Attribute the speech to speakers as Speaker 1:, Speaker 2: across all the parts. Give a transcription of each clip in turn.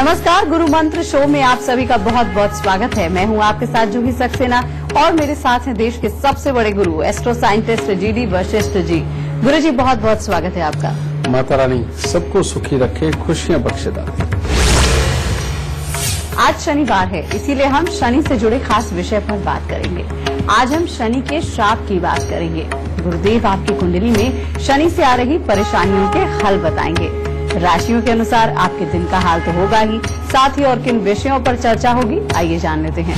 Speaker 1: नमस्कार, गुरु मंत्र शो में आप सभी का बहुत बहुत स्वागत है। मैं हूं आपके साथ जूही सक्सेना और मेरे साथ हैं देश के सबसे बड़े गुरु astro scientist GD Vashishtha ji. गुरु जी बहुत बहुत स्वागत है आपका।
Speaker 2: माता रानी सबको सुखी रखे, खुशियां बख्शेदार।
Speaker 1: आज शनिवार है, इसीलिए हम शनि से जुड़े खास विषय पर बात करेंगे। आज हम शनि के श्राप की बात करेंगे। गुरुदेव आपकी कुंडली में शनि से आ रही परेशानियों के हल बताएंगे। राशियों के अनुसार आपके दिन का हाल तो होगा ही, साथ ही और किन विषयों पर चर्चा होगी आइए जान लेते हैं।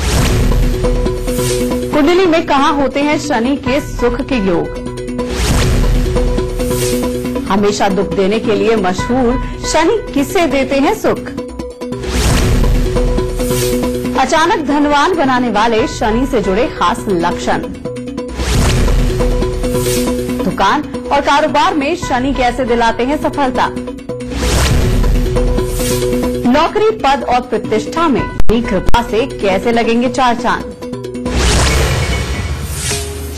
Speaker 1: कुंडली में कहाँ होते हैं शनि के सुख के योग? हमेशा दुख देने के लिए मशहूर शनि किसे देते हैं सुख? अचानक धनवान बनाने वाले शनि से जुड़े खास लक्षण। दुकान और कारोबार में शनि कैसे दिलाते हैं सफलता? नौकरी, पद और प्रतिष्ठा में शनि कृपा से कैसे लगेंगे चार चांद?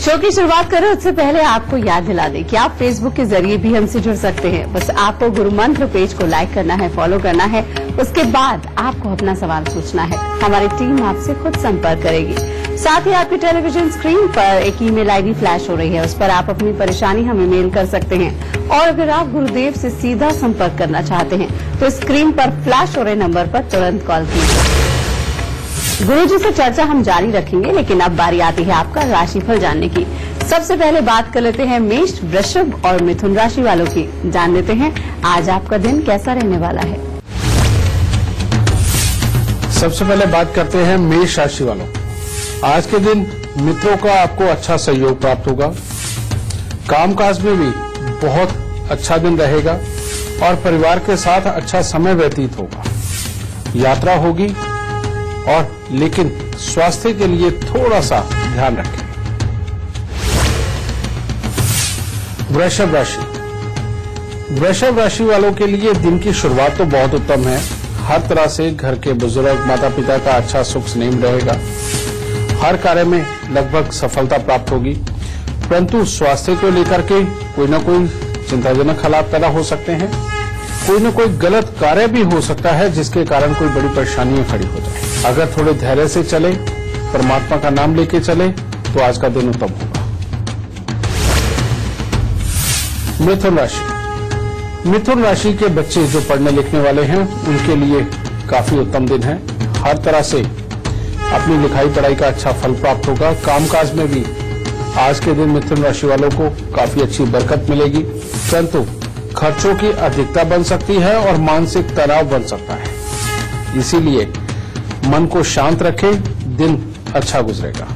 Speaker 1: शो की शुरुआत करें उससे पहले आपको याद दिला दें कि आप फेसबुक के जरिए भी हमसे जुड़ सकते हैं। बस आपको गुरु मंत्र पेज को लाइक करना है, फॉलो करना है। उसके बाद आपको अपना सवाल पूछना है, हमारी टीम आपसे खुद संपर्क करेगी। साथ ही आपकी टेलीविजन स्क्रीन पर एक ईमेल आईडी फ्लैश हो रही है, उस पर आप अपनी परेशानी हमें मेल कर सकते हैं। और अगर आप गुरुदेव से सीधा संपर्क करना चाहते हैं तो स्क्रीन पर फ्लैश हो रहे नंबर पर तुरंत कॉल कीजिए। गुरु जी से चर्चा हम जारी रखेंगे, लेकिन अब बारी आती है आपका राशिफल जानने की। सबसे पहले बात कर लेते हैं मेष, वृषभ और मिथुन राशि वालों की। जान लेते हैं आज आपका दिन कैसा रहने वाला है।
Speaker 2: सबसे पहले बात करते हैं मेष राशि वालों। आज के दिन मित्रों का आपको अच्छा सहयोग प्राप्त होगा। कामकाज में भी बहुत अच्छा दिन रहेगा और परिवार के साथ अच्छा समय व्यतीत होगा। यात्रा होगी और लेकिन स्वास्थ्य के लिए थोड़ा सा ध्यान रखें। वृषभ राशि। वृषभ राशि वालों के लिए दिन की शुरुआत तो बहुत उत्तम है। हर तरह से घर के बुजुर्ग माता पिता का अच्छा सुख स्नेह रहेगा। हर कार्य में लगभग सफलता प्राप्त होगी, परंतु स्वास्थ्य को लेकर के कोई न कोई चिंताजनक हालात पैदा हो सकते हैं। कोई न कोई गलत कार्य भी हो सकता है जिसके कारण कोई बड़ी परेशानियां खड़ी हो जाए। अगर थोड़े धैर्य से चले, परमात्मा का नाम लेके चले तो आज का दिन उत्तम होगा। मिथुन राशि। मिथुन राशि के बच्चे जो पढ़ने लिखने वाले हैं उनके लिए काफी उत्तम दिन है। हर तरह से अपनी लिखाई पढ़ाई का अच्छा फल प्राप्त होगा। कामकाज में भी आज के दिन मिथुन राशि वालों को काफी अच्छी बरकत मिलेगी, परंतु खर्चों की अधिकता बन सकती है और मानसिक तनाव बन सकता है। इसीलिए मन को शांत रखें, दिन अच्छा गुजरेगा।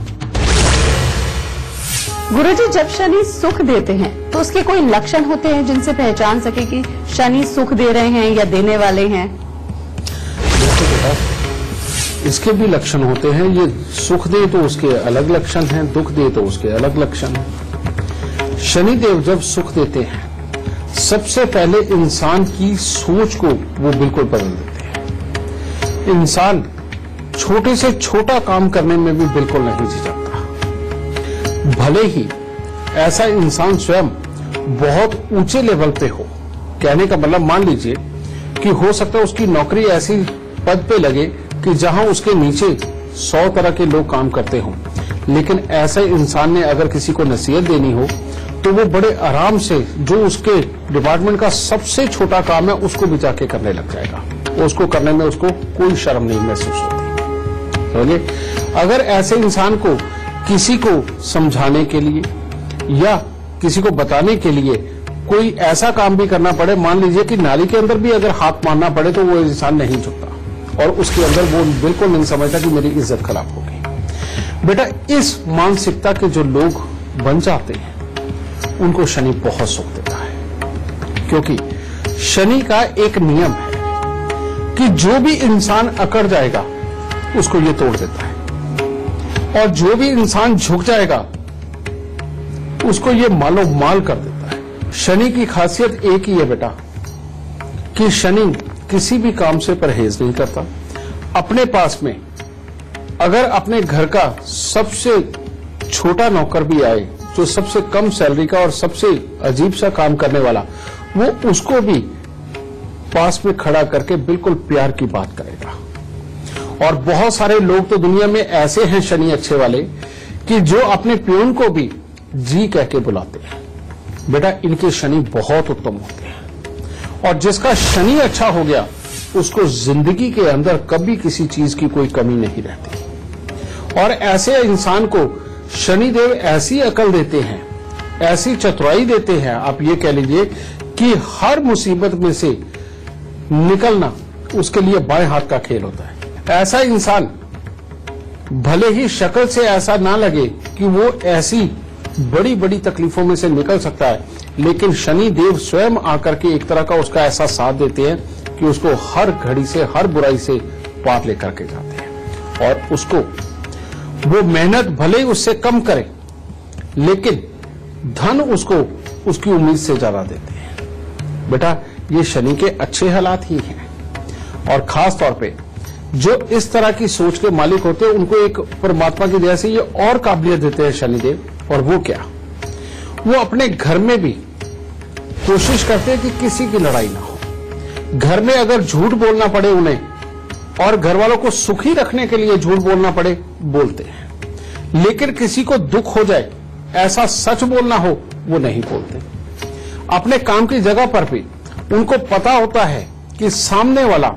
Speaker 1: गुरुजी, जब शनि सुख देते हैं तो उसके कोई लक्षण होते हैं जिनसे पहचान सके कि शनि सुख दे रहे हैं या देने वाले हैं?
Speaker 2: देखो बेटा, इसके भी लक्षण होते हैं। ये सुख दे तो उसके अलग लक्षण हैं, दुख दे तो उसके अलग लक्षण हैं। शनिदेव जब सुख देते हैं सबसे पहले इंसान की सोच को वो बिल्कुल बदल देते हैं। इंसान छोटे से छोटा काम करने में भी बिल्कुल नहीं झिझकता। भले ही ऐसा इंसान स्वयं बहुत ऊंचे लेवल पे हो। कहने का मतलब मान लीजिए कि हो सकता है उसकी नौकरी ऐसी पद पे लगे कि जहां उसके नीचे 100 तरह के लोग काम करते हों, लेकिन ऐसे इंसान ने अगर किसी को नसीहत देनी हो तो वो बड़े आराम से जो उसके डिपार्टमेंट का सबसे छोटा काम है उसको भी जाके करने लग जाएगा। उसको करने में उसको कोई शर्म नहीं महसूस होती। समझे? अगर ऐसे इंसान को किसी को समझाने के लिए या किसी को बताने के लिए कोई ऐसा काम भी करना पड़े, मान लीजिए कि नाली के अंदर भी अगर हाथ मारना पड़े, तो वो इंसान नहीं झुकता और उसके अंदर वो बिल्कुल नहीं समझता कि मेरी इज्जत खराब हो गई। बेटा, इस मानसिकता के जो लोग बन जाते हैं उनको शनि बहुत सुख देता है, क्योंकि शनि का एक नियम है कि जो भी इंसान अकड़ जाएगा उसको ये तोड़ देता है और जो भी इंसान झुक जाएगा उसको ये मालो माल कर देता है। शनि की खासियत एक ही है बेटा कि शनि किसी भी काम से परहेज नहीं करता। अपने पास में अगर अपने घर का सबसे छोटा नौकर भी आए, जो सबसे कम सैलरी का और सबसे अजीब सा काम करने वाला, वो उसको भी पास में खड़ा करके बिल्कुल प्यार की बात करेगा। और बहुत सारे लोग तो दुनिया में ऐसे हैं शनि अच्छे वाले कि जो अपने प्यून को भी जी कह के बुलाते हैं। बेटा इनके शनि बहुत उत्तम होते हैं और जिसका शनि अच्छा हो गया उसको जिंदगी के अंदर कभी किसी चीज की कोई कमी नहीं रहती। और ऐसे इंसान को शनिदेव ऐसी अकल देते हैं, ऐसी चतुराई देते हैं, आप ये कह लीजिए कि हर मुसीबत में से निकलना उसके लिए बाएं हाथ का खेल होता है। ऐसा इंसान भले ही शक्ल से ऐसा ना लगे कि वो ऐसी बड़ी बड़ी तकलीफों में से निकल सकता है, लेकिन शनि देव स्वयं आकर के एक तरह का उसका ऐसा साथ देते हैं कि उसको हर घड़ी से, हर बुराई से पार लेकर के जाते हैं। और उसको वो मेहनत भले ही उससे कम करे, लेकिन धन उसको उसकी उम्मीद से ज्यादा देते हैं। बेटा ये शनि के अच्छे हालात ही हैं। और खास तौर पे जो इस तरह की सोच के मालिक होते हैं उनको एक परमात्मा की दया से ये और काबिलियत देते हैं शनिदेव। और वो क्या, वो अपने घर में भी कोशिश करते हैं कि किसी की लड़ाई ना हो। घर में अगर झूठ बोलना पड़े उन्हें और घर वालों को सुखी रखने के लिए झूठ बोलना पड़े, बोलते हैं। लेकिन किसी को दुख हो जाए, ऐसा सच बोलना हो, वो नहीं बोलते। अपने काम की जगह पर भी उनको पता होता है कि सामने वाला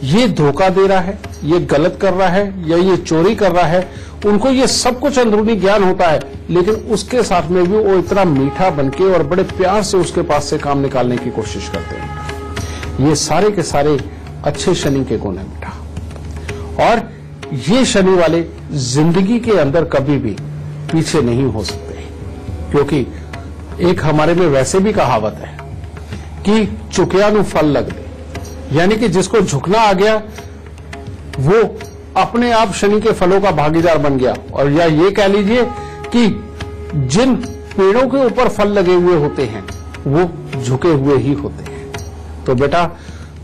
Speaker 2: ये धोखा दे रहा है, ये गलत कर रहा है या ये चोरी कर रहा है, उनको ये सब कुछ अंदरूनी ज्ञान होता है, लेकिन उसके साथ में भी वो इतना मीठा बनके और बड़े प्यार से उसके पास से काम निकालने की कोशिश करते हैं। ये सारे के सारे अच्छे शनि के गुण हैं बेटा। और ये शनि वाले जिंदगी के अंदर कभी भी पीछे नहीं हो सकते, क्योंकि एक हमारे में वैसे भी कहावत है कि चुकिया नु फल लग दे, यानी कि जिसको झुकना आ गया वो अपने आप शनि के फलों का भागीदार बन गया। और या ये कह लीजिए कि जिन पेड़ों के ऊपर फल लगे हुए होते हैं वो झुके हुए ही होते हैं। तो बेटा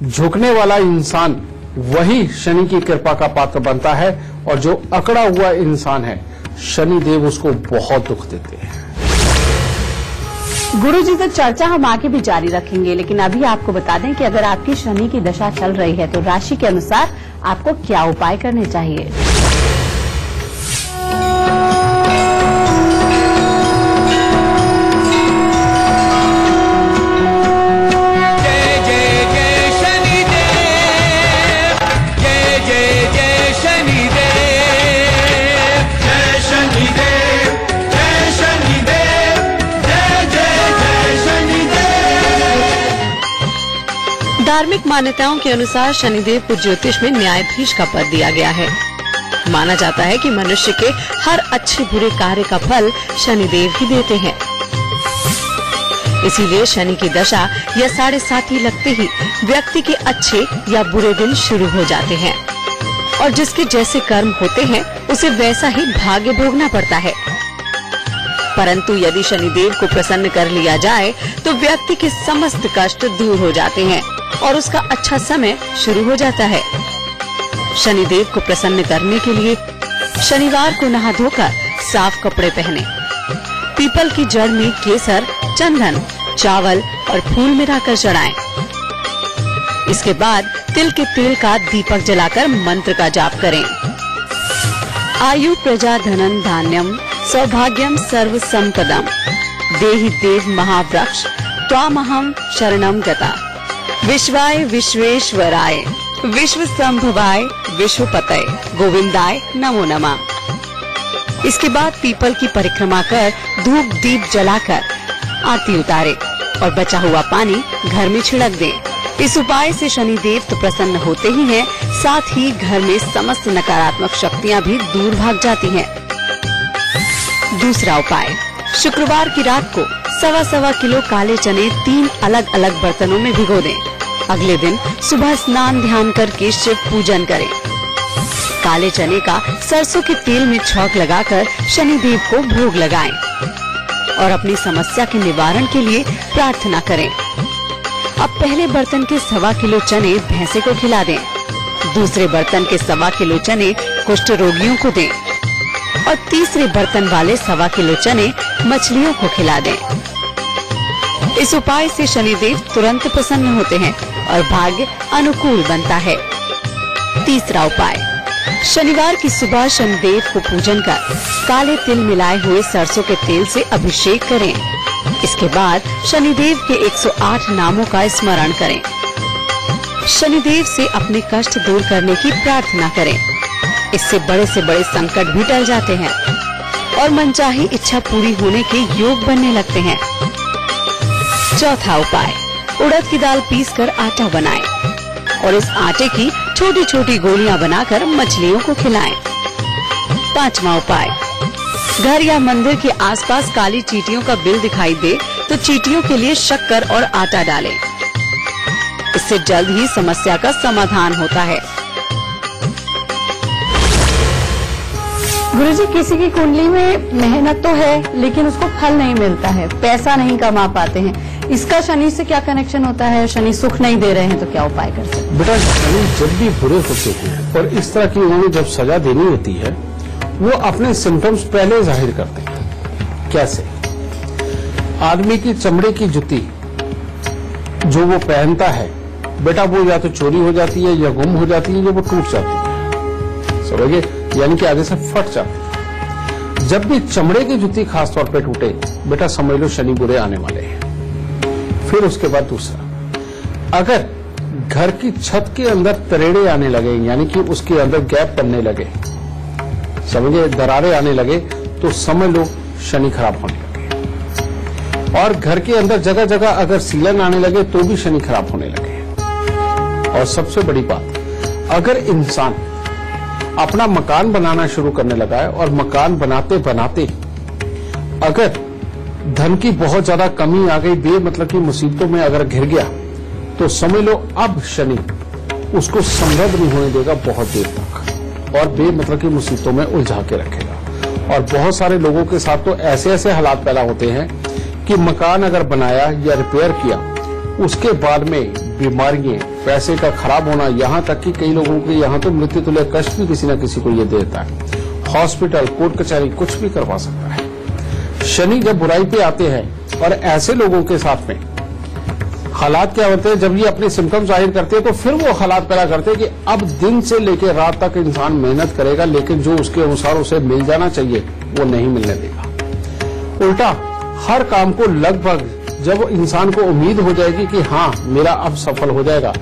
Speaker 2: झुकने वाला इंसान वही शनि की कृपा का पात्र बनता है, और जो अकड़ा हुआ इंसान है शनि देव उसको बहुत दुख देते हैं।
Speaker 1: गुरुजी तो चर्चा हम आगे भी जारी रखेंगे, लेकिन अभी आपको बता दें कि अगर आपकी शनि की दशा चल रही है तो राशि के अनुसार आपको क्या उपाय करने चाहिए।
Speaker 3: धार्मिक मान्यताओं के अनुसार शनिदेव को ज्योतिष में न्यायाधीश का पद दिया गया है। माना जाता है कि मनुष्य के हर अच्छे बुरे कार्य का फल शनिदेव ही देते हैं। इसीलिए शनि की दशा या 7.5 लगते ही व्यक्ति के अच्छे या बुरे दिन शुरू हो जाते हैं, और जिसके जैसे कर्म होते हैं उसे वैसा ही भाग्य भोगना पड़ता है। परंतु यदि शनिदेव को प्रसन्न कर लिया जाए तो व्यक्ति के समस्त कष्ट दूर हो जाते हैं और उसका अच्छा समय शुरू हो जाता है। शनिदेव को प्रसन्न करने के लिए शनिवार को नहा धोकर साफ कपड़े पहने, पीपल की जड़ में केसर, चंदन, चावल और फूल मिलाकर चढ़ाएं। इसके बाद तिल के तेल का दीपक जलाकर मंत्र का जाप करें। आयु प्रजा धनम धान्यम सौभाग्यम सर्व संपदम देहि देव महावृक्ष त्वामहम शरणम गता विश्वाय विश्वेश्वराय विश्व संभवाय विश्वपतये गोविंदाय नमो नमः। इसके बाद पीपल की परिक्रमा कर धूप दीप जलाकर आरती उतारे और बचा हुआ पानी घर में छिड़क दें। इस उपाय से शनिदेव तो प्रसन्न होते ही हैं, साथ ही घर में समस्त नकारात्मक शक्तियां भी दूर भाग जाती हैं। दूसरा उपाय, शुक्रवार की रात को 1.25 किलो काले चने 3 अलग अलग बर्तनों में भिगो दें। अगले दिन सुबह स्नान ध्यान करके शिव पूजन करें। काले चने का सरसों के तेल में छौंक लगाकर शनिदेव को भोग लगाएं और अपनी समस्या के निवारण के लिए प्रार्थना करें। अब पहले बर्तन के 1.25 किलो चने भैंसे को खिला दें। दूसरे बर्तन के 1.25 किलो चने कुष्ठ रोगियों को दें और तीसरे बर्तन वाले 1.25 किलो चने मछलियों को खिला दें। इस उपाय से शनिदेव तुरंत प्रसन्न होते हैं और भाग्य अनुकूल बनता है। तीसरा उपाय, शनिवार की सुबह शनिदेव को पूजन कर काले तिल मिलाए हुए सरसों के तेल से अभिषेक करें। इसके बाद शनिदेव के 108 नामों का स्मरण करें। शनिदेव से अपने कष्ट दूर करने की प्रार्थना करें। इससे बड़े से बड़े संकट भी टल जाते हैं और मनचाही इच्छा पूरी होने के योग बनने लगते हैं। चौथा उपाय, उड़द की दाल पीसकर आटा बनाएं और इस आटे की छोटी छोटी गोलियां बनाकर मछलियों को खिलाएं। पांचवा उपाय, घर या मंदिर के आसपास काली चींटियों का बिल दिखाई दे तो चींटियों के लिए शक्कर और आटा डालें। इससे जल्द ही समस्या का समाधान होता है।
Speaker 1: गुरुजी, किसी की कुंडली में मेहनत तो है लेकिन उसको फल नहीं मिलता है, पैसा नहीं कमा पाते हैं, इसका शनि से क्या कनेक्शन होता है? शनि सुख नहीं दे रहे हैं तो क्या उपाय कर सकते हैं?
Speaker 2: बेटा, शनि जब भी बुरे होते हैं और इस तरह की उन्हें जब सजा देनी होती है, वो अपने सिम्टम्स पहले जाहिर करते हैं। कैसे? आदमी की चमड़े की जुती जो वो पहनता है, बेटा, वो या तो चोरी हो जाती है या गुम हो जाती है या वो टूट जाती है, समझिए, यानी कि आगे से फट जाती है। जब भी चमड़े की जुती खासतौर पे टूटे, बेटा समझ लो शनि बुरे आने वाले हैं। फिर उसके बाद दूसरा, अगर घर की छत के अंदर तरेड़े आने लगे, यानी कि उसके अंदर गैप बनने लगे, समझिए, दरारें आने लगे, तो समझ लो शनि खराब होने लगे। और घर के अंदर जगह जगह अगर सीलन आने लगे तो भी शनि खराब होने लगे। और सबसे बड़ी बात, अगर इंसान अपना मकान बनाना शुरू करने लगा है और मकान बनाते बनाते अगर धन की बहुत ज्यादा कमी आ गई, बेमतलब की मुसीबतों में अगर घिर गया, तो समझ लो अब शनि उसको समृद्ध नहीं होने देगा बहुत देर तक और बेमतलब की मुसीबतों में उलझा के रखेगा। और बहुत सारे लोगों के साथ तो ऐसे ऐसे हालात पैदा होते हैं कि मकान अगर बनाया या रिपेयर किया, उसके बाद में बीमारियां, पैसे का खराब होना, यहाँ तक कि कई लोगों के यहाँ तो मृत्यु तुल्य कष्ट भी किसी न किसी को ये देता है। हॉस्पिटल, कोर्ट कचहरी कुछ भी करवा सकता है। शनि जब बुराई पे आते हैं और ऐसे लोगों के साथ में हालात क्या होते हैं, जब ये अपने सिम्टम्स जाहिर करते हैं तो फिर वो हालात पैदा करते हैं कि अब दिन से लेकर रात तक इंसान मेहनत करेगा, लेकिन जो उसके अनुसार उसे मिल जाना चाहिए वो नहीं मिलने देगा। उल्टा हर काम को लगभग जब इंसान को उम्मीद हो जाएगी कि हाँ मेरा अब सफल हो जाएगा,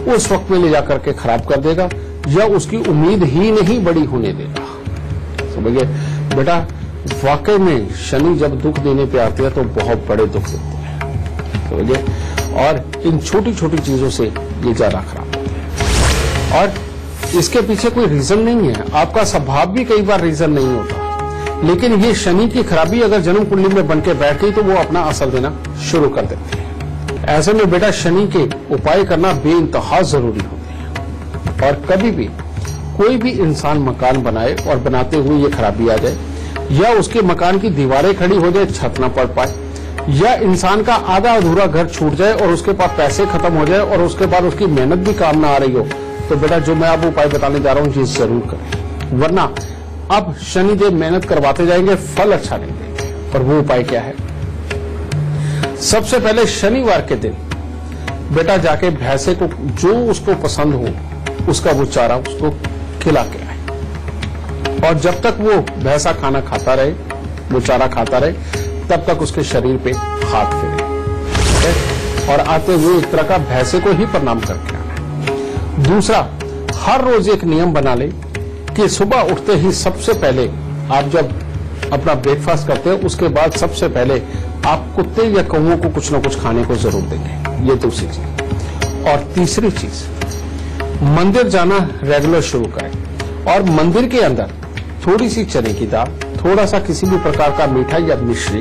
Speaker 2: उस वक्त में ले जाकर के खराब कर देगा या उसकी उम्मीद ही नहीं बड़ी होने देगा। समझिए बेटा, वाकई में शनि जब दुख देने पे आते हैं तो बहुत बड़े दुख देते हैं, समझिए, और इन छोटी छोटी चीजों से ये ज्यादा खराब होते हैं। और इसके पीछे कोई रीजन नहीं है, आपका स्वभाव भी कई बार रीजन नहीं होता, लेकिन ये शनि की खराबी अगर जन्म कुंडली में बनके बैठ गई तो वो अपना असर देना शुरू कर देते हैं। ऐसे में बेटा शनि के उपाय करना बेइंतहा जरूरी होते हैं। और कभी भी कोई भी इंसान मकान बनाए और बनाते हुए ये खराबी आ जाए, या उसके मकान की दीवारें खड़ी हो जाए, छत न पड़ पाए, या इंसान का आधा अधूरा घर छूट जाए और उसके पास पैसे खत्म हो जाए और उसके बाद उसकी मेहनत भी काम ना आ रही हो, तो बेटा जो मैं आपको उपाय बताने जा रहा हूं ये जरूर करें, वरना अब शनिदेव मेहनत करवाते जाएंगे, फल अच्छा नहीं देंगे। और वो उपाय क्या है? सबसे पहले शनिवार के दिन बेटा जाके भैंसे को जो उसको पसंद हो उसका वो चारा उसको खिला के आए, और जब तक वो भैंसा खाना खाता रहे, वो चारा खाता रहे, तब तक उसके शरीर पे हाथ फेरे और आते हुए एक तरह का भैंसे को ही प्रणाम करके आना। दूसरा, हर रोज एक नियम बना ले कि सुबह उठते ही सबसे पहले आप जब अपना ब्रेकफास्ट करते हैं उसके बाद सबसे पहले आप कुत्ते या कौओं को कुछ न कुछ खाने को जरूर देंगे। ये दूसरी चीज। और तीसरी चीज, मंदिर जाना रेगुलर शुरू करें और मंदिर के अंदर थोड़ी सी चने की दाल, थोड़ा सा किसी भी प्रकार का मीठा या मिश्री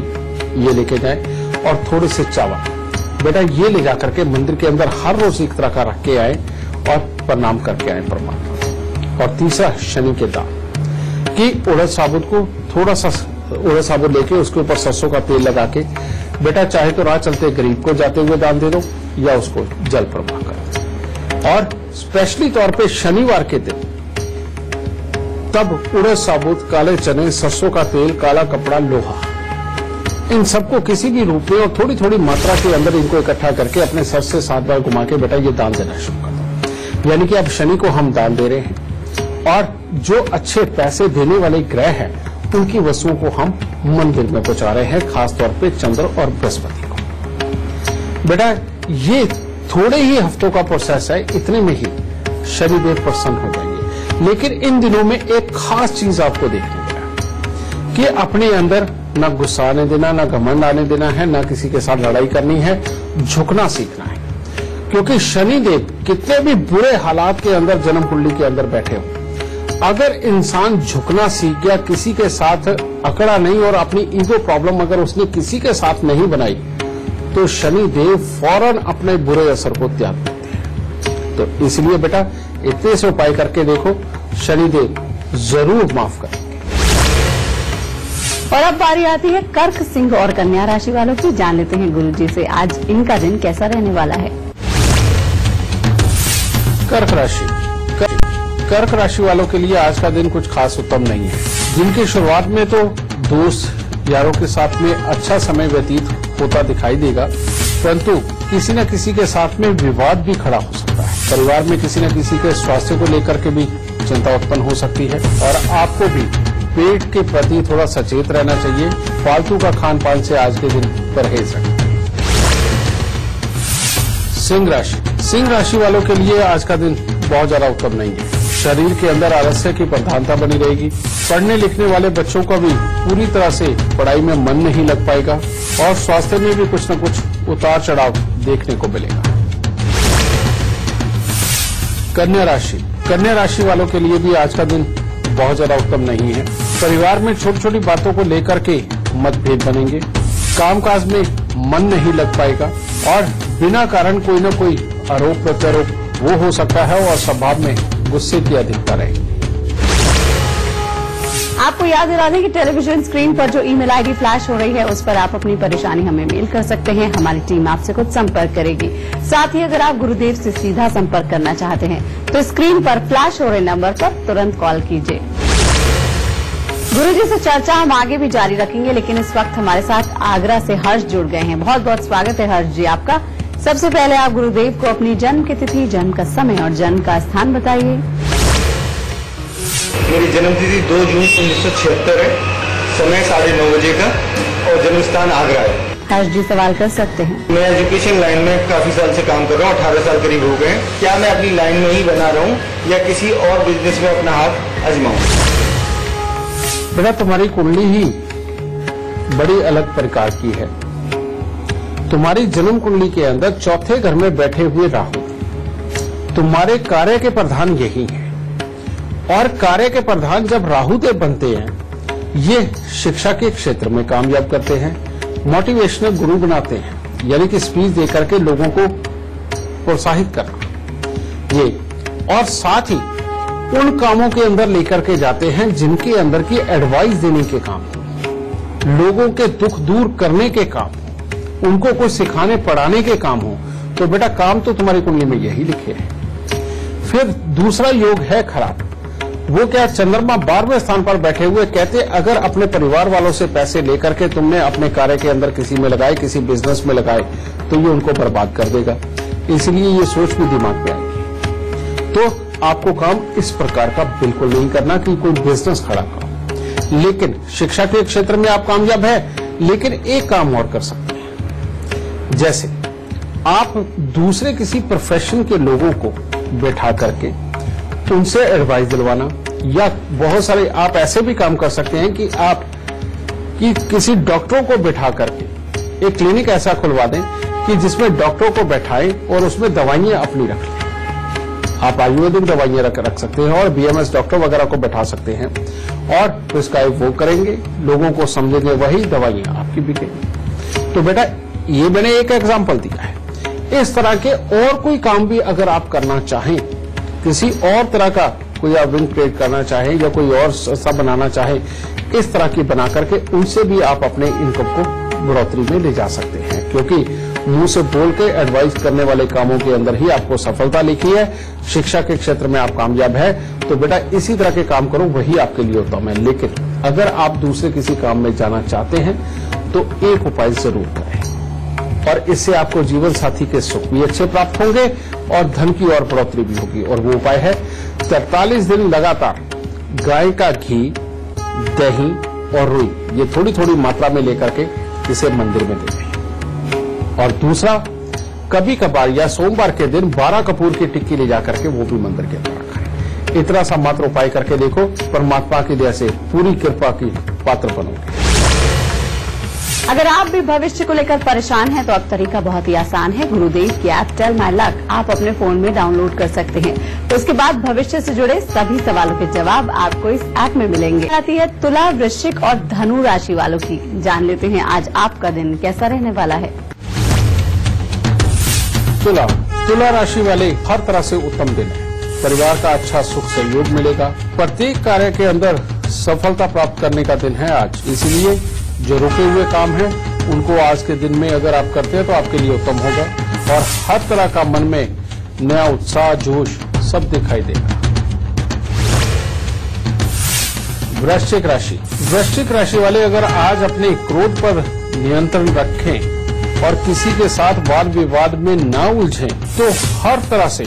Speaker 2: ये लेके जाएं और थोड़े से चावल बेटा ये ले जाकर के मंदिर के अंदर हर रोज एक तरह का रख के आए और प्रणाम करके आए परमात्मा। और तीसरा, शनि के दान कि उड़द साबुत को थोड़ा सा उड़द साबुत लेके उसके ऊपर सरसों का तेल लगा के बेटा चाहे तो राह चलते गरीब को जाते हुए दान दे दो या उसको जल प्रवाह कर दो। और स्पेशली तौर पे शनिवार के दिन तब उड़द साबुत, काले चने, सरसों का तेल, काला कपड़ा, लोहा इन सबको किसी भी रूप में और थोड़ी थोड़ी मात्रा के अंदर इनको इकट्ठा करके अपने सर से 7 बार घुमा के बेटा ये दान देना शुरू कर दो। यानी कि अब शनि को हम दान दे रहे हैं और जो अच्छे पैसे देने वाले ग्रह हैं उनकी वस्तुओं को हम मंदिर में पहुंचा रहे हैं, खासतौर पे चंद्र और बृहस्पति को। बेटा ये थोड़े ही हफ्तों का प्रोसेस है, इतने में ही शनिदेव प्रसन्न हो जाएंगे। लेकिन इन दिनों में एक खास चीज आपको देखनी है कि अपने अंदर ना गुस्सा आने देना, ना घमंड आने देना है, ना किसी के साथ लड़ाई करनी है, झुकना सीखना है। क्योंकि शनिदेव कितने भी बुरे हालात के अंदर जन्म कुंडली के अंदर बैठे हो, अगर इंसान झुकना सीख गया, किसी के साथ अकड़ा नहीं और अपनी ईगो प्रॉब्लम अगर उसने किसी के साथ नहीं बनाई, तो शनिदेव फौरन अपने बुरे असर को त्याग देते हैं। तो इसलिए बेटा इतने से उपाय करके देखो, शनिदेव जरूर माफ करेंगे।
Speaker 1: और अब बारी आती है कर्क, सिंह और कन्या राशि वालों की। जान लेते हैं गुरुजी से आज इनका दिन कैसा रहने वाला है।
Speaker 2: कर्क राशि, कर्क राशि वालों के लिए आज का दिन कुछ खास उत्तम नहीं है। दिन की शुरुआत में तो दोस्त यारों के साथ में अच्छा समय व्यतीत होता दिखाई देगा, परंतु किसी न किसी के साथ में विवाद भी खड़ा हो सकता है। परिवार में किसी न किसी के स्वास्थ्य को लेकर के भी चिंता उत्पन्न हो सकती है और आपको भी पेट के प्रति थोड़ा सचेत रहना चाहिए। फालतू का खान पान से आज के दिन परहेज रखें। सिंह राशि, सिंह राशि वालों के लिए आज का दिन बहुत ज्यादा उत्तम नहीं है। शरीर के अंदर आलस्य की प्रधानता बनी रहेगी। पढ़ने लिखने वाले बच्चों का भी पूरी तरह से पढ़ाई में मन नहीं लग पाएगा और स्वास्थ्य में भी कुछ न कुछ उतार चढ़ाव देखने को मिलेगा। कन्या राशि, कन्या राशि वालों के लिए भी आज का दिन बहुत ज्यादा उत्तम नहीं है। परिवार में छोटी छोटी बातों को लेकर के मतभेद बनेंगे, कामकाज में मन नहीं लग पाएगा और बिना कारण कोई न कोई आरोप प्रत्यारोप वो हो सकता है और स्वभाव में गुस्से की अधिकता रहेगी।
Speaker 1: आपको याद दिला दें कि टेलीविजन स्क्रीन पर जो ईमेल आईडी फ्लैश हो रही है उस पर आप अपनी परेशानी हमें मेल कर सकते हैं। हमारी टीम आपसे कुछ संपर्क करेगी। साथ ही अगर आप गुरुदेव से सीधा संपर्क करना चाहते हैं तो स्क्रीन पर फ्लैश हो रहे नंबर पर तुरंत कॉल कीजिए। गुरुजी से चर्चा हम आगे भी जारी रखेंगे, लेकिन इस वक्त हमारे साथ आगरा से हर्ष जुड़ गए हैं। बहुत बहुत स्वागत है हर्ष जी आपका। सबसे पहले आप गुरुदेव को अपनी जन्म की तिथि, जन्म का समय और जन्म का स्थान बताइए।
Speaker 4: मेरी जन्म तिथि 2 जून 1976 है, समय 9:30 बजे का और जन्म स्थान आगरा है।
Speaker 1: हर्ष जी सवाल कर सकते हैं।
Speaker 4: मैं एजुकेशन लाइन में काफी साल से काम कर रहा हूँ, 18 साल करीब हो गए हैं। क्या मैं अपनी लाइन में ही बना रहा हूँ या किसी और बिजनेस में अपना हाथ आजमाऊं?
Speaker 2: बेटा तुम्हारी कुंडली ही बड़ी अलग प्रकार की है। तुम्हारी जन्म कुंडली के अंदर चौथे घर में बैठे हुए राहु तुम्हारे कार्य के प्रधान यही हैं और कार्य के प्रधान जब राहुदेव बनते हैं ये शिक्षा के क्षेत्र में कामयाब करते हैं, मोटिवेशनल गुरु बनाते हैं, यानी कि स्पीच देकर के लोगों को प्रोत्साहित करना ये, और साथ ही उन कामों के अंदर लेकर के जाते हैं जिनके अंदर की एडवाइस देने के काम, लोगों के दुख दूर करने के काम, उनको कुछ सिखाने पढ़ाने के काम हो। तो बेटा काम तो तुम्हारी कुंडली में यही लिखे है। फिर दूसरा योग है खराब। वो क्या, चंद्रमा 12वें स्थान पर बैठे हुए कहते अगर अपने परिवार वालों से पैसे लेकर के तुमने अपने कार्य के अंदर किसी में लगाए, किसी बिजनेस में लगाए, तो ये उनको बर्बाद कर देगा। इसलिए ये सोच भी दिमाग में आएगी। तो आपको काम इस प्रकार का बिल्कुल नहीं करना कि कोई बिजनेस खड़ा करो। लेकिन शिक्षा के क्षेत्र में आप कामयाब है, लेकिन एक काम और कर सकते हैं। जैसे आप दूसरे किसी प्रोफेशन के लोगों को बैठा करके उनसे एडवाइस दिलवाना, या बहुत सारे आप ऐसे भी काम कर सकते हैं कि किसी डॉक्टरों को बैठा करके एक क्लिनिक ऐसा खुलवा दें कि जिसमें डॉक्टरों को बैठाएं और उसमें दवाइयां अपनी रख लें। आप आयुर्वेदिक दवाइयां रख सकते हैं और बीएमएस डॉक्टर वगैरह को बैठा सकते हैं और प्रिस्क्राइब वो करेंगे, लोगों को समझेंगे, वही दवाइयां आपकी बिकेंगी। तो बेटा ये मैंने एक एग्जाम्पल दिया है। इस तरह के और कोई काम भी अगर आप करना चाहें, किसी और तरह का कोई आप विंग क्रिएट करना चाहें या कोई और संस्था बनाना चाहें, इस तरह की बना करके उनसे भी आप अपने इनकम को बढ़ोतरी में ले जा सकते हैं। क्योंकि मुंह से बोल के एडवाइस करने वाले कामों के अंदर ही आपको सफलता लिखी है। शिक्षा के क्षेत्र में आप कामयाब है तो बेटा इसी तरह के काम करो, वही आपके लिए उत्तम है। लेकिन अगर आप दूसरे किसी काम में जाना चाहते हैं तो एक उपाय जरूर करें, और इससे आपको जीवन साथी के सुख भी अच्छे प्राप्त होंगे और धन की और बढ़ोतरी भी होगी। और वो उपाय है 43 दिन लगातार गाय का घी, दही और रुई ये थोड़ी थोड़ी मात्रा में लेकर के इसे मंदिर में दें। और दूसरा, कभी कभार या सोमवार के दिन 12 कपूर की टिक्की ले जाकर के वो भी मंदिर के अंदर रखें। इतना सा मात्र उपाय करके देखो, परमात्मा की दया से पूरी कृपा की पात्र बनोगे।
Speaker 1: अगर आप भी भविष्य को लेकर परेशान हैं तो अब तरीका बहुत ही आसान है। गुरुदेव की ऐप टेल माई लक आप अपने फोन में डाउनलोड कर सकते हैं। तो उसके बाद भविष्य से जुड़े सभी सवालों के जवाब आपको इस ऐप में मिलेंगे। आती है तुला, वृश्चिक और धनु राशि वालों की। जान लेते हैं आज आपका दिन कैसा रहने वाला है।
Speaker 2: तुला राशि वाले हर तरह से उत्तम दिन है। परिवार का अच्छा सुख सहयोग मिलेगा। प्रत्येक कार्य के अंदर सफलता प्राप्त करने का दिन है आज। इसलिए जो रुके हुए काम हैं उनको आज के दिन में अगर आप करते हैं तो आपके लिए उत्तम होगा और हर तरह का मन में नया उत्साह, जोश सब दिखाई देगा। वृश्चिक राशि वाले अगर आज अपने क्रोध पर नियंत्रण रखें और किसी के साथ वाद विवाद में ना उलझें तो हर तरह से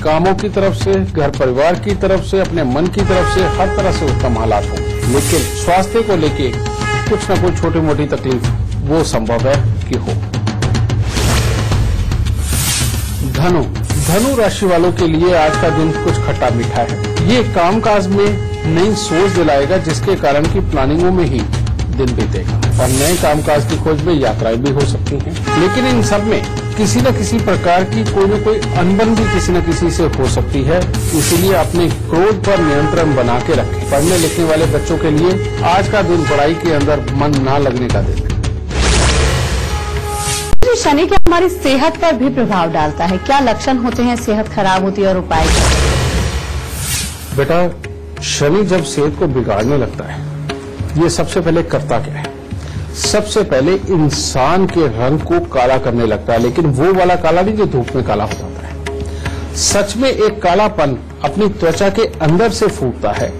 Speaker 2: कामों की तरफ से, घर परिवार की तरफ से, अपने मन की तरफ से हर तरह से उत्तम हालात होंगे। लेकिन स्वास्थ्य को लेके कुछ न कुछ छोटी मोटी तकलीफ वो संभव है कि हो। धनु राशि वालों के लिए आज का दिन कुछ खट्टा मीठा है। ये कामकाज में नई सोच दिलाएगा जिसके कारण की प्लानिंगों में ही दिन बीतेगा और नए कामकाज की खोज में यात्राएं भी हो सकती हैं। लेकिन इन सब में किसी न किसी प्रकार की कोई न कोई अनबन भी किसी न किसी से हो सकती है। इसीलिए अपने क्रोध पर नियंत्रण बना के रखें। पढ़ने लिखने वाले बच्चों के लिए आज का दिन पढ़ाई के अंदर मन ना लगने का दिन है।
Speaker 1: शनि क्या हमारी सेहत पर भी प्रभाव डालता है? क्या लक्षण होते हैं सेहत खराब होती है और उपाय?
Speaker 2: बेटा, शनि जब सेहत को बिगाड़ने लगता है, ये सबसे पहले करता क्या है? सबसे पहले इंसान के रंग को काला करने लगता है, लेकिन वो वाला काला नहीं जो धूप में काला हो जाता है। सच में एक कालापन अपनी त्वचा के अंदर से फूटता है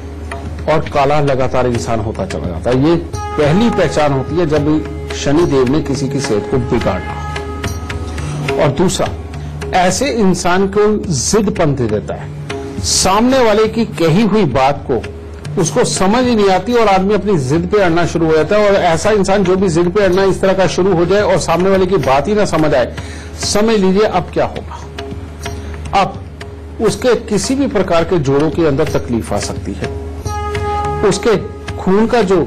Speaker 2: और काला लगातार इंसान होता चला जाता है। ये पहली पहचान होती है जब शनि देव ने किसी की सेहत को बिगाड़ना। और दूसरा, ऐसे इंसान को जिदपन दे देता है। सामने वाले की कही हुई बात को उसको समझ ही नहीं आती और आदमी अपनी जिद पे अड़ना शुरू हो जाता है। और ऐसा इंसान जो भी जिद पे अड़ना इस तरह का शुरू हो जाए और सामने वाले की बात ही ना समझ आए, समझ लीजिए अब क्या होगा। अब उसके किसी भी प्रकार के जोड़ों के अंदर तकलीफ आ सकती है। उसके खून का जो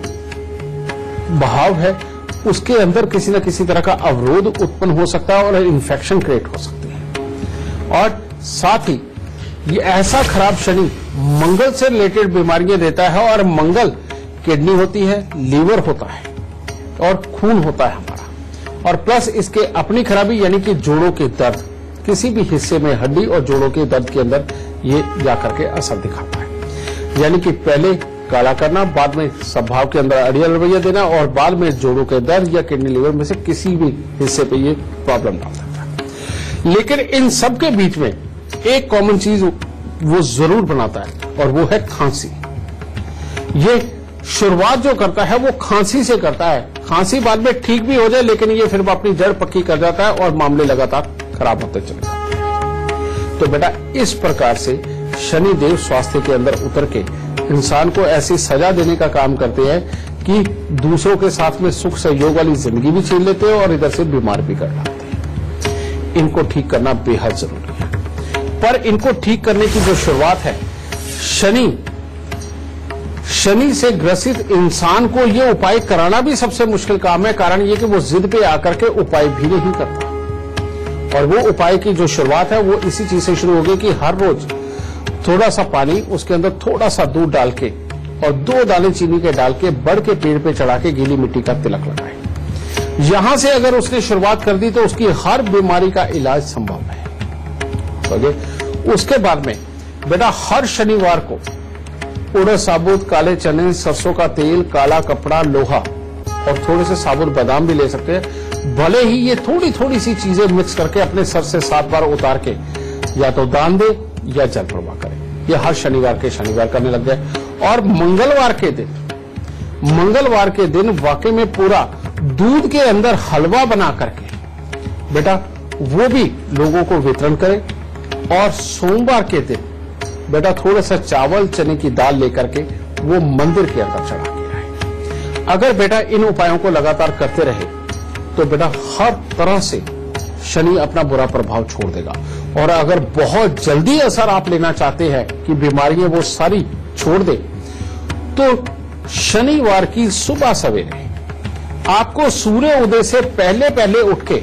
Speaker 2: बहाव है उसके अंदर किसी न किसी तरह का अवरोध उत्पन्न हो सकता है और इन्फेक्शन क्रिएट हो सकती है। और साथ ही ये ऐसा खराब शनि मंगल से रिलेटेड बीमारियां देता है। और मंगल किडनी होती है, लीवर होता है और खून होता है हमारा। और प्लस इसके अपनी खराबी यानी कि जोड़ों के दर्द, किसी भी हिस्से में हड्डी और जोड़ों के दर्द के अंदर ये जाकर के असर दिखाता है। यानी कि पहले काला करना, बाद में स्वभाव के अंदर अड़ियल रवैया देना और बाद में जोड़ों के दर्द या किडनी लीवर में से किसी भी हिस्से पे ये प्रॉब्लम डाल सकता है। लेकिन इन सब के बीच में एक कॉमन चीज वो जरूर बनाता है और वो है खांसी। ये शुरुआत जो करता है वो खांसी से करता है। खांसी बाद में ठीक भी हो जाए लेकिन ये फिर अपनी जड़ पक्की कर जाता है और मामले लगातार खराब होते चले जाते हैं। तो बेटा, इस प्रकार से शनि देव स्वास्थ्य के अंदर उतर के इंसान को ऐसी सजा देने का काम करते हैं कि दूसरों के साथ में सुख सहयोग वाली जिंदगी भी छीन लेते हैं और इधर से बीमार भी कर डालते हैं। इनको ठीक करना बेहद जरूरी है। पर इनको ठीक करने की जो शुरुआत है, शनि से ग्रसित इंसान को ये उपाय कराना भी सबसे मुश्किल काम है। कारण ये कि वो जिद पे आकर के उपाय भी नहीं करता। और वो उपाय की जो शुरुआत है वो इसी चीज से शुरू होगी कि हर रोज थोड़ा सा पानी, उसके अंदर थोड़ा सा दूध डाल के और 2 दाने चीनी के डाल के बड़ के पेड़ पे चढ़ा के गीली मिट्टी का तिलक लगाए। यहां से अगर उसने शुरुआत कर दी तो उसकी हर बीमारी का इलाज संभव है। उसके बाद में बेटा, हर शनिवार को उड़द साबुत, काले चने, सरसों का तेल, काला कपड़ा, लोहा और थोड़े से साबुत बादाम भी ले सकते हैं। भले ही ये थोड़ी थोड़ी सी चीजें मिक्स करके अपने सर से 7 बार उतार के या तो दान दे या जल प्रवाह करें। ये हर शनिवार करने लग गए। और मंगलवार के दिन वाकई में पूरा दूध के अंदर हलवा बना करके बेटा वो भी लोगों को वितरण करें। और सोमवार के दिन बेटा थोड़ा सा चावल चने की दाल लेकर के वो मंदिर के अंदर चढ़ा के आए। अगर बेटा इन उपायों को लगातार करते रहे तो बेटा हर तरह से शनि अपना बुरा प्रभाव छोड़ देगा। और अगर बहुत जल्दी असर आप लेना चाहते हैं कि बीमारियां वो सारी छोड़ दे, तो शनिवार की सुबह सवेरे आपको सूर्य उदय से पहले पहले उठ के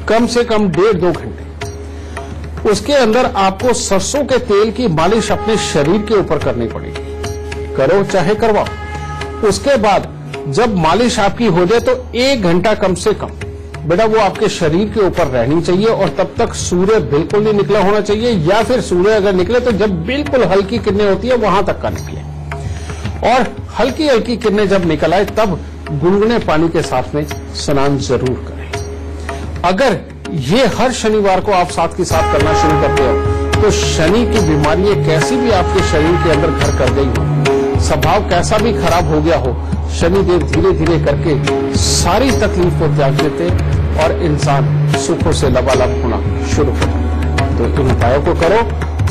Speaker 2: कम से कम 1.5-2 घंटे उसके अंदर आपको सरसों के तेल की मालिश अपने शरीर के ऊपर करनी पड़ेगी। करो चाहे करवाओ। उसके बाद जब मालिश आपकी हो जाए तो 1 घंटा कम से कम बेटा वो आपके शरीर के ऊपर रहनी चाहिए। और तब तक सूर्य बिल्कुल नहीं निकला होना चाहिए, या फिर सूर्य अगर निकले तो जब बिल्कुल हल्की किरणें होती है वहां तक का निकले। और हल्की हल्की किरणें जब निकल आए तब गुनगुने पानी के साथ में स्नान जरूर करें। अगर ये हर शनिवार को आप साथ के साथ करना शुरू करते हो तो शनि की बीमारी कैसी भी आपके शरीर के अंदर घर कर गई हो, स्वभाव कैसा भी खराब हो गया हो, शनिदेव धीरे धीरे करके सारी तकलीफ को त्याग देते और इंसान सुखों से लबालब होना शुरू करता है। तो इन उपायों को करो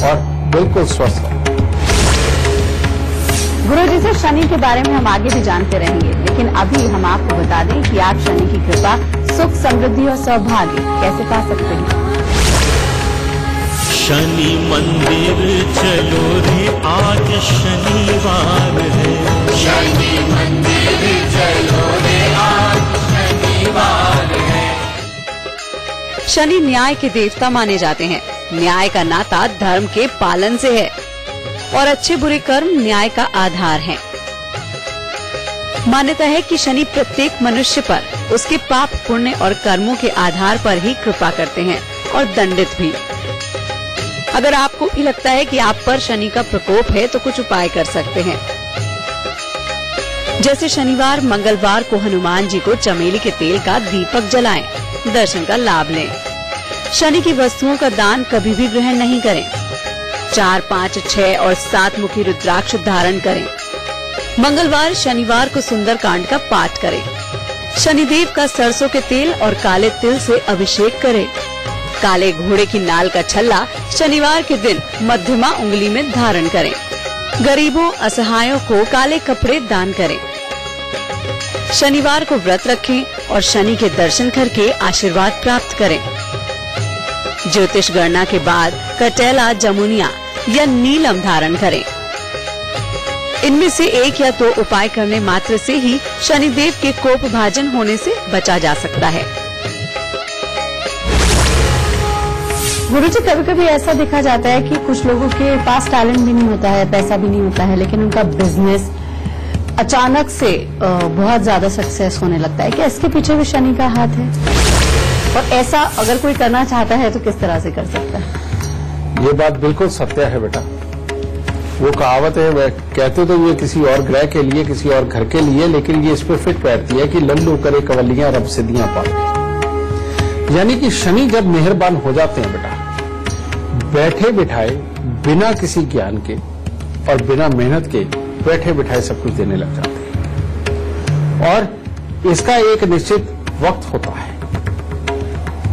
Speaker 2: और बिल्कुल स्वस्थ रहो।
Speaker 1: गुरुजी से शनि के बारे में हम आगे भी जानते रहेंगे, लेकिन अभी हम आपको बता दें कि आप शनि की कृपा, सुख, समृद्धि और सौभाग्य कैसे पा सकते हैं।
Speaker 5: शनि मंदिर चलो रे आज शनिवार है। शनि मंदिर चलो रे आज शनिवार है।
Speaker 3: शनि न्याय के देवता माने जाते हैं। न्याय का नाता धर्म के पालन से है और अच्छे बुरे कर्म न्याय का आधार हैं। मान्यता है कि शनि प्रत्येक मनुष्य पर उसके पाप, पुण्य और कर्मों के आधार पर ही कृपा करते हैं और दंडित भी। अगर आपको भी लगता है कि आप पर शनि का प्रकोप है तो कुछ उपाय कर सकते हैं। जैसे शनिवार, मंगलवार को हनुमान जी को चमेली के तेल का दीपक जलाएं, दर्शन का लाभ लें। शनि की वस्तुओं का दान कभी भी ग्रहण नहीं करें। 4, 5, 6 और 7 मुखी रुद्राक्ष धारण करें। मंगलवार, शनिवार को सुंदरकांड का पाठ करें। शनिदेव का सरसों के तेल और काले तिल से अभिषेक करें। काले घोड़े की नाल का छल्ला शनिवार के दिन मध्यमा उंगली में धारण करें। गरीबों, असहायों को काले कपड़े दान करें। शनिवार को व्रत रखें और शनि के दर्शन करके आशीर्वाद प्राप्त करें। ज्योतिष गणना के बाद कटेला, जमुनिया या नीलम धारण करें। इनमें से एक या 2 उपाय करने मात्र से ही शनिदेव के कोप भाजन होने से बचा जा सकता है।
Speaker 1: गुरुजी, कभी कभी ऐसा देखा जाता है कि कुछ लोगों के पास टैलेंट भी नहीं होता है, पैसा भी नहीं होता है, लेकिन उनका बिजनेस अचानक से बहुत ज्यादा सक्सेस होने लगता है। क्या इसके पीछे भी शनि का हाथ है? और ऐसा अगर कोई करना चाहता है तो किस तरह से कर सकता है?
Speaker 2: ये बात बिल्कुल सत्य है बेटा। वो कहावत है, वह कहते तो ये किसी और ग्रह के लिए, किसी और घर के लिए, लेकिन ये इस पे फिट बैठती है कि लल्लू करे कवलियां रब सिद्धियां पाए। यानी कि शनि जब मेहरबान हो जाते हैं बेटा, बैठे बिठाए बिना किसी ज्ञान के और बिना मेहनत के बैठे बिठाए सब कुछ देने लग जाते हैं। और इसका एक निश्चित वक्त होता है।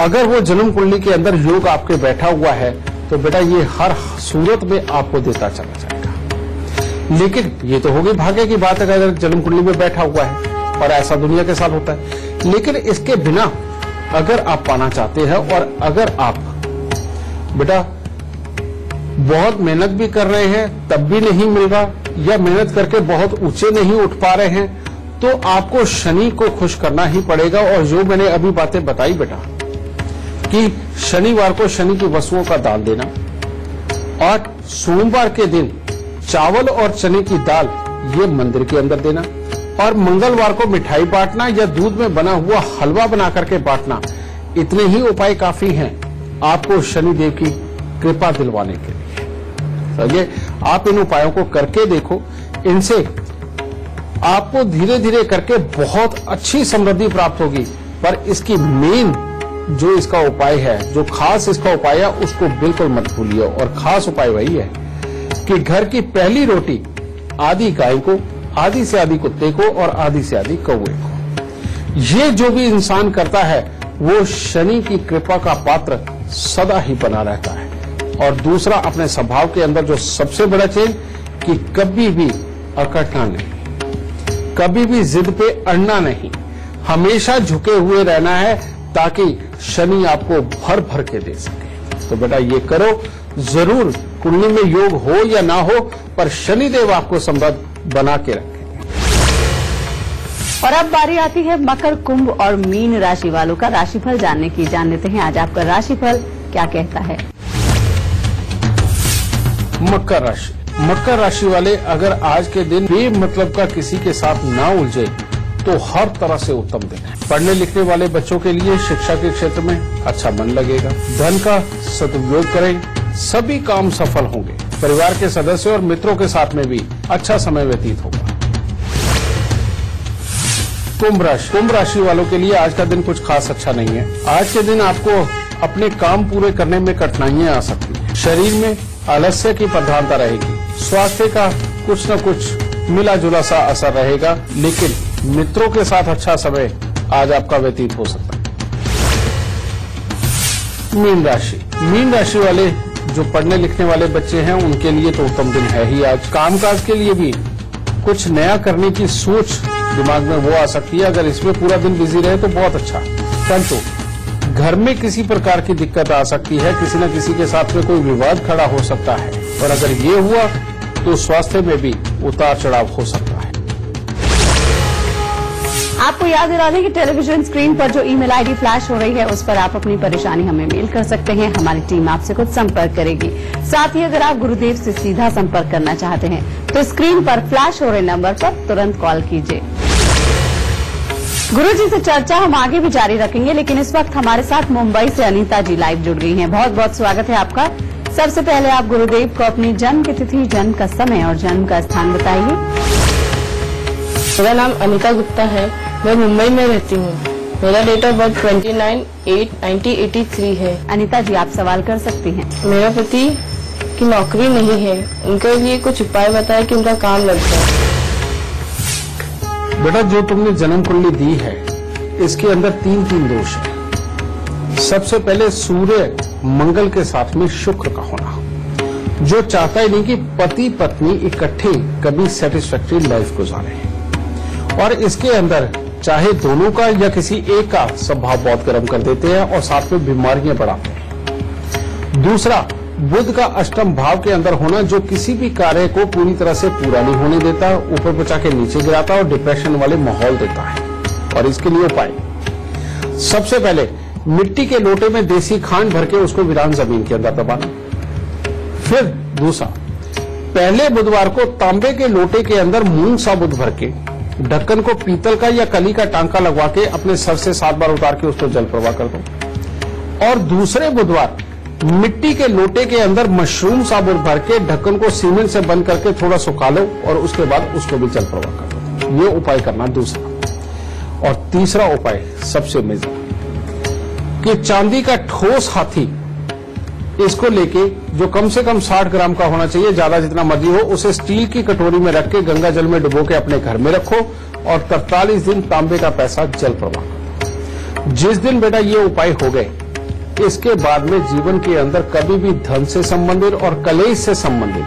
Speaker 2: अगर वो जन्म कुंडली के अंदर योग आपके बैठा हुआ है तो बेटा ये हर सूरत में आपको देता चला जाएगा। लेकिन ये तो होगी भाग्य की बात, अगर जन्म कुंडली में बैठा हुआ है, और ऐसा दुनिया के साथ होता है। लेकिन इसके बिना अगर आप पाना चाहते हैं और अगर आप बेटा बहुत मेहनत भी कर रहे हैं तब भी नहीं मिल रहा, या मेहनत करके बहुत ऊंचे नहीं उठ पा रहे हैं, तो आपको शनि को खुश करना ही पड़ेगा। और जो मैंने अभी बातें बताई बेटा कि शनिवार को शनि की वस्तुओं का दान देना, और सोमवार के दिन चावल और चने की दाल ये मंदिर के अंदर देना, और मंगलवार को मिठाई बांटना या दूध में बना हुआ हलवा बना करके बांटना, इतने ही उपाय काफी हैं आपको शनिदेव की कृपा दिलवाने के लिए। समझे? आप इन उपायों को करके देखो, इनसे आपको धीरे धीरे करके बहुत अच्छी समृद्धि प्राप्त होगी। पर इसकी मेन जो इसका उपाय है, जो खास इसका उपाय है, उसको बिल्कुल मत भूलिए। और खास उपाय वही है कि घर की पहली रोटी आधी गाय को, आधी से आधी कुत्ते को और आधी से आधी कौवे को। ये जो भी इंसान करता है वो शनि की कृपा का पात्र सदा ही बना रहता है। और दूसरा, अपने स्वभाव के अंदर जो सबसे बड़ा चेंज कि कभी भी अकड़ना नहीं, कभी भी जिद पे अड़ना नहीं, हमेशा झुके हुए रहना है ताकि शनि आपको भर भर के दे सके। तो बेटा ये करो जरूर, कुंडली में योग हो या ना हो पर शनिदेव आपको समृद्ध बना के रखें।
Speaker 1: और अब बारी आती है मकर, कुंभ और मीन राशि वालों का राशिफल जानने की। जान लेते हैं आज आपका राशिफल क्या कहता है।
Speaker 2: मकर राशि, मकर राशि वाले अगर आज के दिन बेमतलब का किसी के साथ ना उलझे तो हर तरह से उत्तम दिन है। पढ़ने लिखने वाले बच्चों के लिए शिक्षा के क्षेत्र में अच्छा मन लगेगा। धन का सदुपयोग करें, सभी काम सफल होंगे। परिवार के सदस्यों और मित्रों के साथ में भी अच्छा समय व्यतीत होगा। कुंभ राशि, कुंभ राशि वालों के लिए आज का दिन कुछ खास अच्छा नहीं है। आज के दिन आपको अपने काम पूरे करने में कठिनाइयां आ सकती हैं। शरीर में आलस्य की प्रधानता रहेगी। स्वास्थ्य का कुछ न कुछ मिला जुला सा असर रहेगा, लेकिन मित्रों के साथ अच्छा समय आज आपका व्यतीत हो सकता है। मीन राशि, मीन राशि वाले जो पढ़ने लिखने वाले बच्चे हैं उनके लिए तो उत्तम दिन है ही आज। कामकाज के लिए भी कुछ नया करने की सोच दिमाग में वो आ सकती है। अगर इसमें पूरा दिन बिजी रहे तो बहुत अच्छा, परंतु घर में किसी प्रकार की दिक्कत आ सकती है। किसी न किसी के साथ में कोई विवाद खड़ा हो सकता है और अगर ये हुआ तो स्वास्थ्य में भी उतार चढ़ाव हो सकता है।
Speaker 1: आपको याद दिला दें कि टेलीविजन स्क्रीन पर जो ईमेल आईडी फ्लैश हो रही है उस पर आप अपनी परेशानी हमें मेल कर सकते हैं। हमारी टीम आपसे खुद संपर्क करेगी। साथ ही अगर आप गुरुदेव से सीधा संपर्क करना चाहते हैं तो स्क्रीन पर फ्लैश हो रहे नंबर पर तुरंत कॉल कीजिए। गुरुजी से चर्चा हम आगे भी जारी रखेंगे, लेकिन इस वक्त हमारे साथ मुंबई से अनीता जी लाइव जुड़ गई हैं। बहुत बहुत स्वागत है आपका। सबसे पहले आप गुरुदेव को अपनी जन्म की तिथि, जन्म का समय और जन्म का स्थान बताइए।
Speaker 6: मेरा नाम अनीता गुप्ता है, मैं मुंबई में रहती हूँ। मेरा डेट ऑफ बर्थ 29/8/1983 है।
Speaker 1: अनीता जी आप सवाल कर सकती हैं।
Speaker 6: मेरा पति की नौकरी नहीं है, उनके लिए कुछ उपाय बताएं कि उनका काम लग जाए।
Speaker 2: बेटा जो तुमने जन्म कुंडली दी है इसके अंदर तीन दोष है। सबसे पहले सूर्य मंगल के साथ में शुक्र का होना, जो चाहता ही नहीं कि पति पत्नी इकट्ठे कभी सेटिस्फैक्टरी लाइफ गुजारे। और इसके अंदर चाहे दोनों का या किसी एक का स्वभाव बहुत गर्म कर देते हैं और साथ में बीमारियां बढ़ाते हैं। दूसरा, बुध का अष्टम भाव के अंदर होना, जो किसी भी कार्य को पूरी तरह से पूरा नहीं होने देता, ऊपर पचा के नीचे गिराता और डिप्रेशन वाले माहौल देता है। और इसके लिए उपाय, सबसे पहले मिट्टी के लोटे में देसी खांड भर के उसको वीरान जमीन के अंदर दबाना। फिर दूसरा, पहले बुधवार को तांबे के लोटे के अंदर मूंग साबुत भर के ढक्कन को पीतल का या कली का टांका लगवा के अपने सर से 7 बार उतार के उसको जल प्रवाह कर दो। और दूसरे बुधवार मिट्टी के लोटे के अंदर मशरूम साबुत भर के ढक्कन को सीमेंट से बंद करके थोड़ा सुखा लो और उसके बाद उसको भी जल प्रवाह कर दो। ये उपाय करना दूसरा। और तीसरा उपाय सबसे मेजर, कि चांदी का ठोस हाथी इसको लेके, जो कम से कम 60 ग्राम का होना चाहिए, ज्यादा जितना मर्जी हो, उसे स्टील की कटोरी में रख के गंगा जल में डुबो के अपने घर में रखो और 43 दिन तांबे का पैसा जल प्रवाह करो। जिस दिन बेटा ये उपाय हो गए, इसके बाद में जीवन के अंदर कभी भी धन से संबंधित और कलेश से संबंधित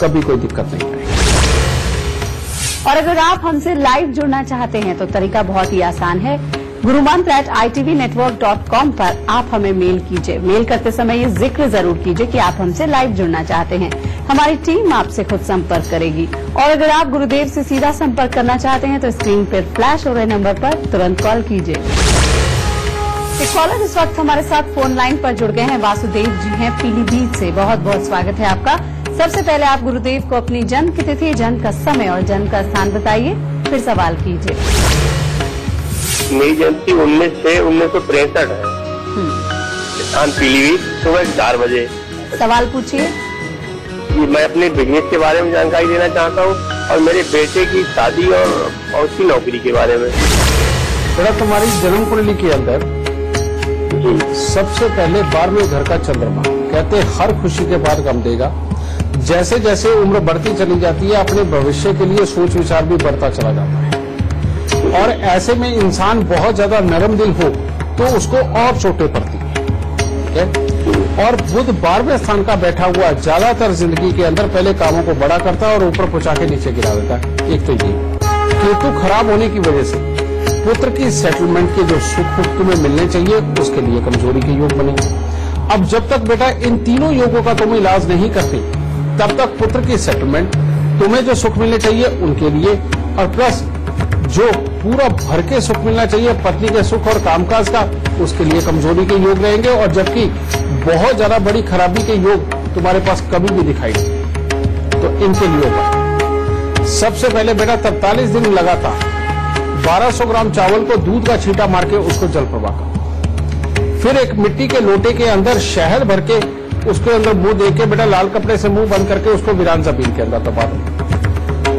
Speaker 2: कभी कोई दिक्कत नहीं आएगी।
Speaker 1: और अगर आप हमसे लाइव जुड़ना चाहते हैं तो तरीका बहुत ही आसान है। gurumantra@itvnetwork.com पर आप हमें मेल कीजिए। मेल करते समय ये जिक्र जरूर कीजिए कि आप हमसे लाइव जुड़ना चाहते हैं। हमारी टीम आपसे खुद संपर्क करेगी। और अगर आप गुरुदेव से सीधा संपर्क करना चाहते हैं तो स्क्रीन पर फ्लैश हो रहे नंबर पर तुरंत कॉल कीजिए। एक कॉलर इस वक्त हमारे साथ फोन लाइन पर जुड़ गए हैं। वासुदेव जी हैं पीलीभीत से। बहुत बहुत स्वागत है आपका। सबसे पहले आप गुरुदेव को अपनी जन्म की तिथि, जन्म का समय और जन्म का स्थान बताइए, फिर सवाल कीजिए।
Speaker 7: मेरी जयंती 19/6/1963 है। स्थान पीलीभीत, सुबह 4 बजे।
Speaker 1: सवाल पूछिए।
Speaker 7: मैं अपने बिजनेस के बारे में जानकारी देना चाहता हूँ और मेरे बेटे की शादी और उसकी नौकरी के बारे में।
Speaker 2: बेटा तुम्हारी जन्म कुंडली के अंदर सबसे पहले 12वें घर का चंद्रमा, कहते हर खुशी के बाद गम देगा। जैसे जैसे उम्र बढ़ती चली जाती है अपने भविष्य के लिए सोच विचार भी बढ़ता चला जाता है। और ऐसे में इंसान बहुत ज्यादा नरम दिल हो तो उसको और चोटें पड़ती हैं, ठीक है। और बुध 12वें स्थान का बैठा हुआ ज्यादातर जिंदगी के अंदर पहले कामों को बड़ा करता है और ऊपर पहुंचा के नीचे गिरा देता है। एक तो ये केतु खराब होने की वजह से पुत्र की सेटलमेंट के जो सुख तुम्हें मिलने चाहिए उसके लिए कमजोरी के योग बनेंगे। अब जब तक बेटा इन तीनों योगों का तुम इलाज नहीं करते तब तक पुत्र की सेटलमेंट, तुम्हें जो सुख मिलने चाहिए उनके लिए, और प्लस जो पूरा भर के सुख मिलना चाहिए पत्नी के सुख और कामकाज का, उसके लिए कमजोरी के योग रहेंगे। और जबकि बहुत ज्यादा बड़ी खराबी के योग तुम्हारे पास कभी भी दिखाई नहीं, तो इनके लिए होगा। सबसे पहले बेटा 43 दिन लगातार 1200 ग्राम चावल को दूध का छींटा मार के उसको जल प्रवाह करो। फिर एक मिट्टी के लोटे के अंदर शहद भर के उसके अंदर मुंह दे के बेटा लाल कपड़े से मुंह बंद करके उसको वीरान जमीन के अंदर दबा दो।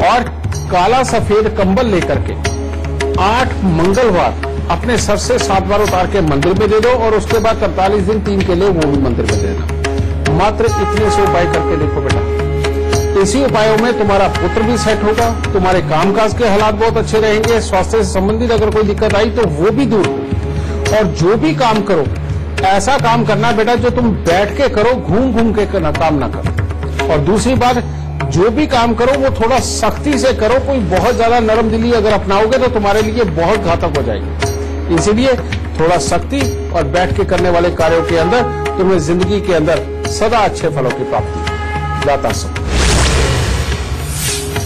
Speaker 2: और काला सफेद कंबल लेकर के 8 मंगलवार अपने सर से 7 बार उतार के मंदिर में दे दो और उसके बाद 43 दिन 3 के लिए वो भी मंदिर में देना। मात्र इतने से उपाय करके देखो बेटा, इसी उपायों में तुम्हारा पुत्र भी सेट होगा, तुम्हारे कामकाज के हालात बहुत अच्छे रहेंगे, स्वास्थ्य से संबंधित अगर कोई दिक्कत आई तो वो भी दूर हो। और जो भी काम करो ऐसा काम करना बेटा जो तुम बैठ के करो, घूम घूम के काम ना करो। और दूसरी बात, जो भी काम करो वो थोड़ा सख्ती से करो, कोई बहुत ज्यादा नरम दिली अगर अपनाओगे तो तुम्हारे लिए बहुत घातक हो जाएगी। इसीलिए थोड़ा सख्ती और बैठ के करने वाले कार्यों के अंदर तुम्हें जिंदगी के अंदर सदा अच्छे फलों की प्राप्ति दाता सो।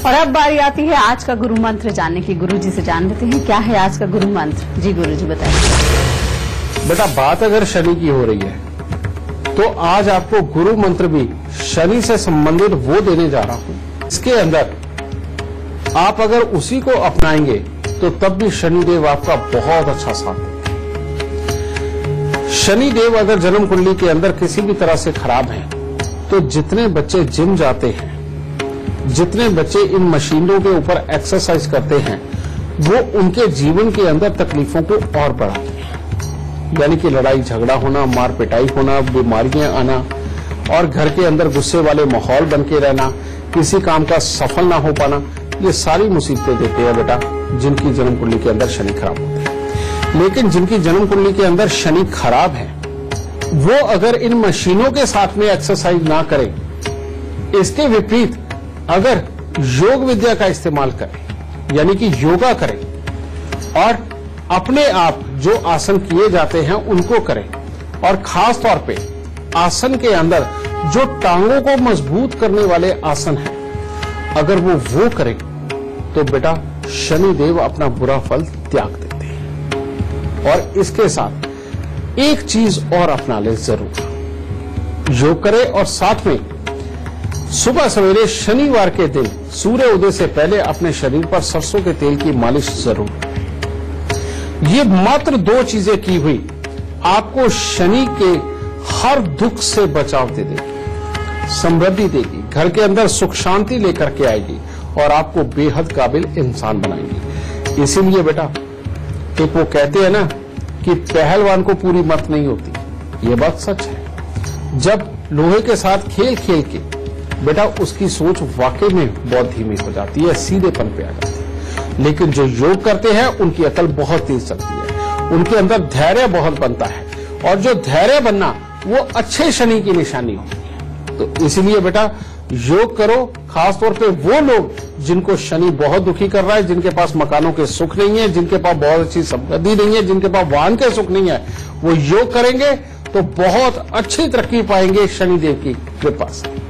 Speaker 1: और अब बारी आती है आज का गुरु मंत्र जानने की। गुरु जी से जान लेते हैं क्या है आज का गुरु मंत्र। जी गुरु जी बताइए।
Speaker 2: बेटा बात अगर शनि की हो रही है तो आज आपको गुरु मंत्र भी शनि से संबंधित वो देने जा रहा हूं। इसके अंदर आप अगर उसी को अपनाएंगे तो तब भी शनिदेव आपका बहुत अच्छा साथ देंगे। शनिदेव अगर जन्म कुंडली के अंदर किसी भी तरह से खराब है तो जितने बच्चे जिम जाते हैं, जितने बच्चे इन मशीनों के ऊपर एक्सरसाइज करते हैं, वो उनके जीवन के अंदर तकलीफों को और बढ़ाते हैं। यानी कि लड़ाई झगड़ा होना, मार पिटाई होना, बीमारियां आना और घर के अंदर गुस्से वाले माहौल बन के रहना, किसी काम का सफल ना हो पाना, ये सारी मुसीबतें देते हैं बेटा जिनकी जन्म कुंडली के अंदर शनि खराब होते हैं। लेकिन जिनकी जन्म कुंडली के अंदर शनि खराब है वो अगर इन मशीनों के साथ में एक्सरसाइज ना करें, इसके विपरीत अगर योग विद्या का इस्तेमाल करें यानी कि योगा करें और अपने आप जो आसन किए जाते हैं उनको करें, और खास तौर पे आसन के अंदर जो टांगों को मजबूत करने वाले आसन हैं अगर वो करें तो बेटा शनिदेव अपना बुरा फल त्याग देते हैं। और इसके साथ एक चीज और अपना ले जरूर, योग करें और साथ में सुबह सवेरे शनिवार के दिन सूर्य उदय से पहले अपने शरीर पर सरसों के तेल की मालिश जरूर करें। ये मात्र 2 चीजें की हुई आपको शनि के हर दुख से बचाव दे देगी, समृद्धि देगी, घर के अंदर सुख शांति लेकर के आएगी और आपको बेहद काबिल इंसान बनाएगी। इसीलिए बेटा एक वो कहते हैं ना कि पहलवान को पूरी मत नहीं होती, ये बात सच है। जब लोहे के साथ खेल खेल के बेटा उसकी सोच वाकई में बहुत धीमी हो जाती है, सीधेपन पे आ जाती है। लेकिन जो योग करते हैं उनकी अकल बहुत तेज चलती है, उनके अंदर धैर्य बहुत बनता है और जो धैर्य बनना वो अच्छे शनि की निशानी होती है। तो इसलिए बेटा योग करो, खासतौर पे वो लोग जिनको शनि बहुत दुखी कर रहा है, जिनके पास मकानों के सुख नहीं है, जिनके पास बहुत अच्छी संपत्ति नहीं है, जिनके पास वाहन के सुख नहीं है, वो योग करेंगे तो बहुत अच्छी तरक्की पाएंगे शनिदेव की कृपा से।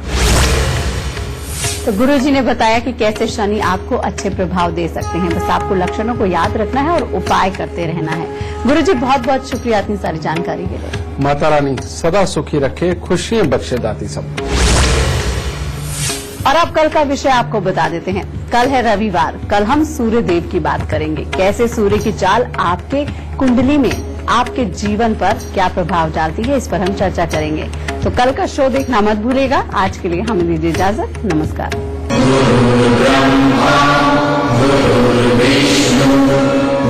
Speaker 1: तो गुरु जी ने बताया कि कैसे शनि आपको अच्छे प्रभाव दे सकते हैं, बस आपको लक्षणों को याद रखना है और उपाय करते रहना है। गुरु जी बहुत बहुत शुक्रिया इतनी सारी जानकारी के लिए।
Speaker 2: माता रानी सदा सुखी रखे, खुशियां बख्शे दाती सबको।
Speaker 1: और अब कल का विषय आपको बता देते हैं। कल है रविवार, कल हम सूर्य देव की बात करेंगे, कैसे सूर्य की चाल आपके कुंडली में आपके जीवन पर क्या प्रभाव डालती है, इस पर हम चर्चा करेंगे। तो कल का शो देखना मत भूलिएगा। आज के लिए हमें दीजिए इजाजत, नमस्कार।
Speaker 5: गुरुर्विष्णु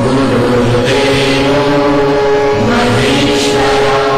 Speaker 5: गुरुर्देवो महेश्वरः।